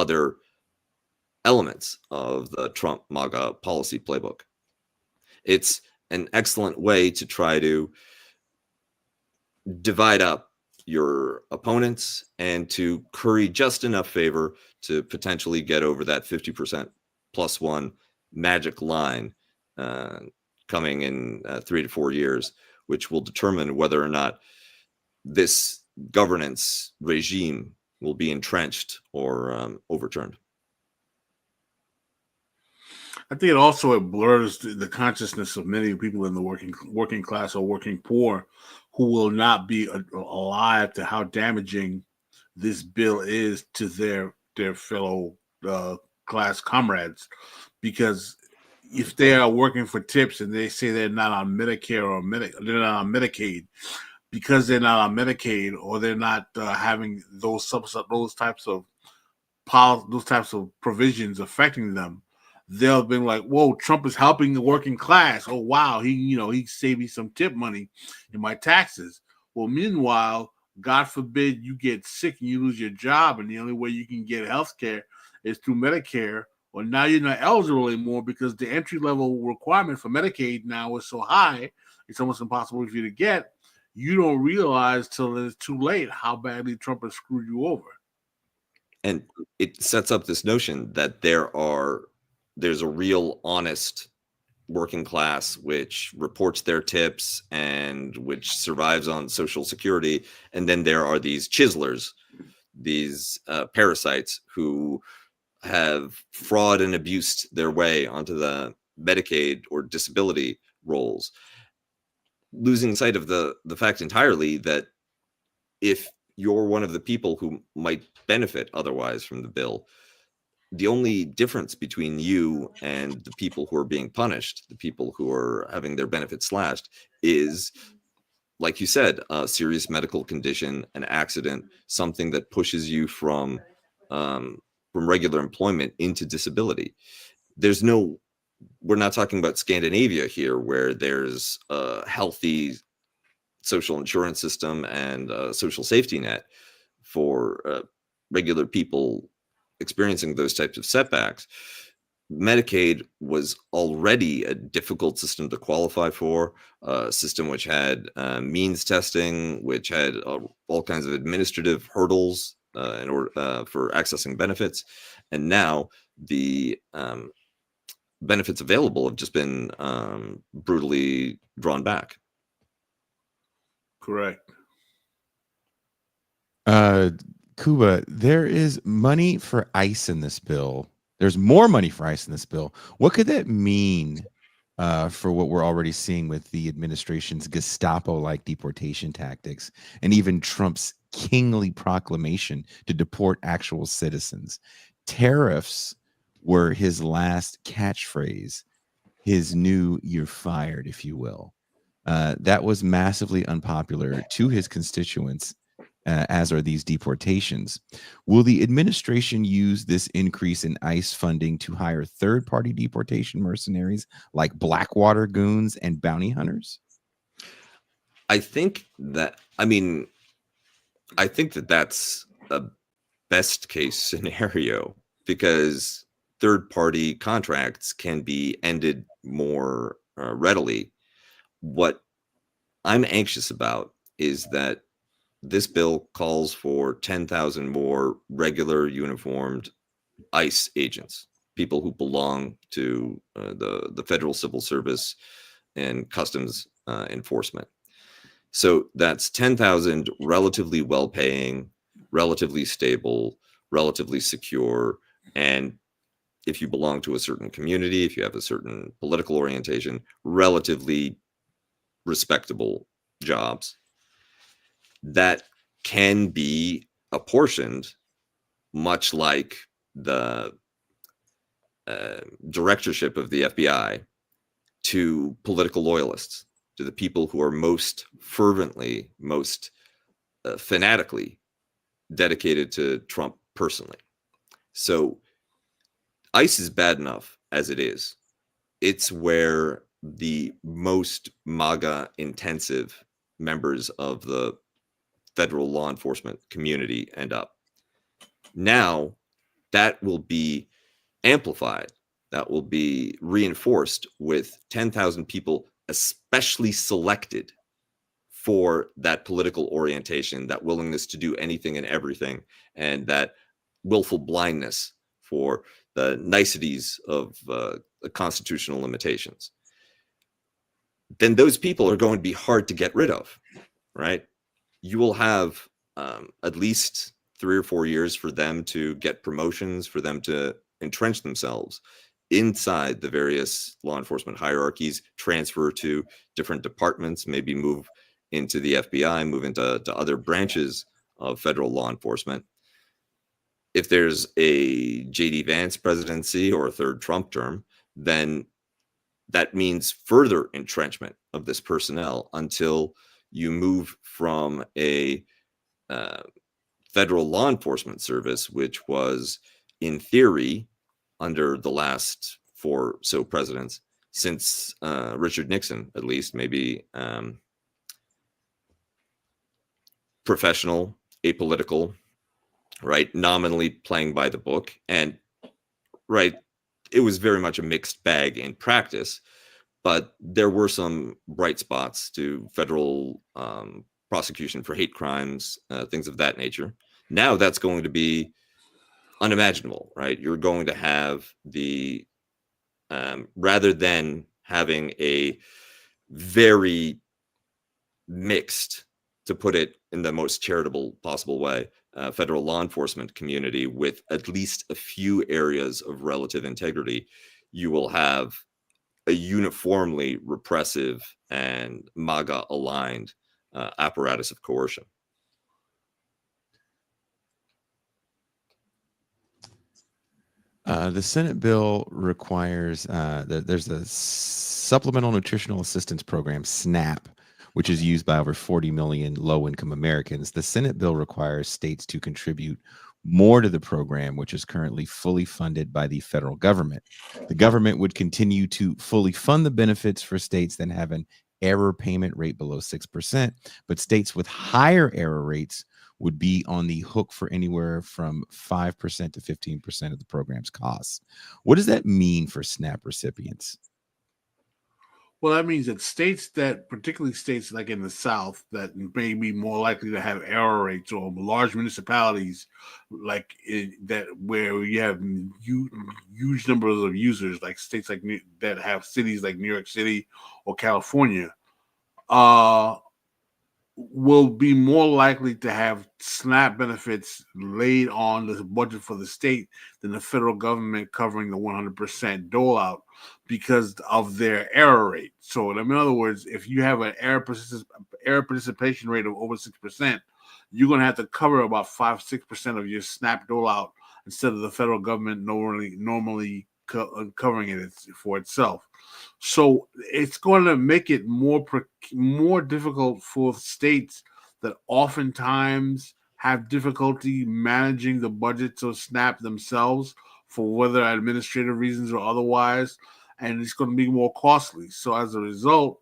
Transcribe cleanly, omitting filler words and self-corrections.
other elements of the Trump MAGA policy playbook. It's an excellent way to try to divide up your opponents and to curry just enough favor to potentially get over that 50% plus one magic line coming in 3 to 4 years, which will determine whether or not this governance regime will be entrenched or overturned. I think it blurs the consciousness of many people in the working class or working poor who will not be alive to how damaging this bill is to their fellow class comrades. Because if they are working for tips and they say they're not on Medicare or they're not on Medicaid, because they're not on Medicaid or they're not having those types of provisions affecting them, they'll be like, whoa, Trump is helping the working class. Oh, wow, he saved me some tip money in my taxes. Well, meanwhile, God forbid you get sick and you lose your job, and the only way you can get health care is through Medicare. Well, now you're not eligible anymore because the entry-level requirement for Medicaid now is so high, it's almost impossible for you to get. You don't realize till it's too late how badly Trump has screwed you over. And it sets up this notion that there's a real honest working class which reports their tips and which survives on Social Security. And then there are these chiselers, these parasites who have fraud and abused their way onto the Medicaid or disability rolls, losing sight of the fact entirely that if you're one of the people who might benefit otherwise from the bill, the only difference between you and the people who are being punished, the people who are having their benefits slashed, is, like you said, a serious medical condition, an accident, something that pushes you from regular employment into disability. We're not talking about Scandinavia here, where there's a healthy social insurance system and a social safety net for regular people experiencing those types of setbacks. Medicaid was already a difficult system to qualify for, a system which had means testing, which had all kinds of administrative hurdles in order for accessing benefits. And now the benefits available have just been brutally drawn back. Correct. Kuba, there is money for ICE in this bill. There's more money for ICE in this bill. What could that mean for what we're already seeing with the administration's Gestapo-like deportation tactics and even Trump's kingly proclamation to deport actual citizens? Tariffs were his last catchphrase, his new "you're fired," if you will. That was massively unpopular to his constituents, as are these deportations. Will the administration use this increase in ICE funding to hire third-party deportation mercenaries like Blackwater goons and bounty hunters? I think that's a best case scenario, because third-party contracts can be ended more readily. What I'm anxious about is that this bill calls for 10,000 more regular uniformed ICE agents, people who belong to the Federal Civil Service and Customs Enforcement. So that's 10,000 relatively well-paying, relatively stable, relatively secure, and if you belong to a certain community, if you have a certain political orientation, relatively respectable jobs that can be apportioned much like the directorship of the FBI to political loyalists, to the people who are most fervently, most fanatically dedicated to Trump personally. So ICE is bad enough as it is. It's where the most MAGA intensive members of the federal law enforcement community end up. Now, that will be amplified, that will be reinforced with 10,000 people especially selected for that political orientation, that willingness to do anything and everything, and that willful blindness for the niceties of the constitutional limitations. Then those people are going to be hard to get rid of, right? You will have at least 3 or 4 years for them to get promotions, for them to entrench themselves inside the various law enforcement hierarchies, transfer to different departments, maybe move into the FBI, move into other branches of federal law enforcement. If there's a J.D. Vance presidency or a third Trump term, then that means further entrenchment of this personnel until you move from a federal law enforcement service, which was in theory under the last 4 or so presidents, since Richard Nixon, at least, maybe professional, apolitical, right, nominally playing by the book, and right, it was very much a mixed bag in practice, but there were some bright spots to federal prosecution for hate crimes, things of that nature. Now that's going to be unimaginable, right? You're going to have the rather than having a very mixed, to put it in the most charitable possible way, federal law enforcement community with at least a few areas of relative integrity, you will have a uniformly repressive and MAGA aligned apparatus of coercion. The Senate bill requires there's a Supplemental Nutritional Assistance Program, SNAP, which is used by over 40 million low-income Americans. The Senate bill requires states to contribute more to the program, which is currently fully funded by the federal government. The government would continue to fully fund the benefits for states that have an error payment rate below 6%, but states with higher error rates would be on the hook for anywhere from 5% to 15% of the program's costs. What does that mean for SNAP recipients? Well, that means that states that, particularly states like in the South, that may be more likely to have error rates, or large municipalities like that where you have huge numbers of users, like states like that have cities like New York City or California, will be more likely to have SNAP benefits laid on the budget for the state than the federal government covering the 100% dole out because of their error rate. So, in other words, if you have an error participation rate of over 6%, you're going to have to cover about 5-6% of your SNAP dole out instead of the federal government normally covering it for itself. So it's going to make it more difficult for states that oftentimes have difficulty managing the budgets of SNAP themselves for whether administrative reasons or otherwise, and it's going to be more costly. So as a result,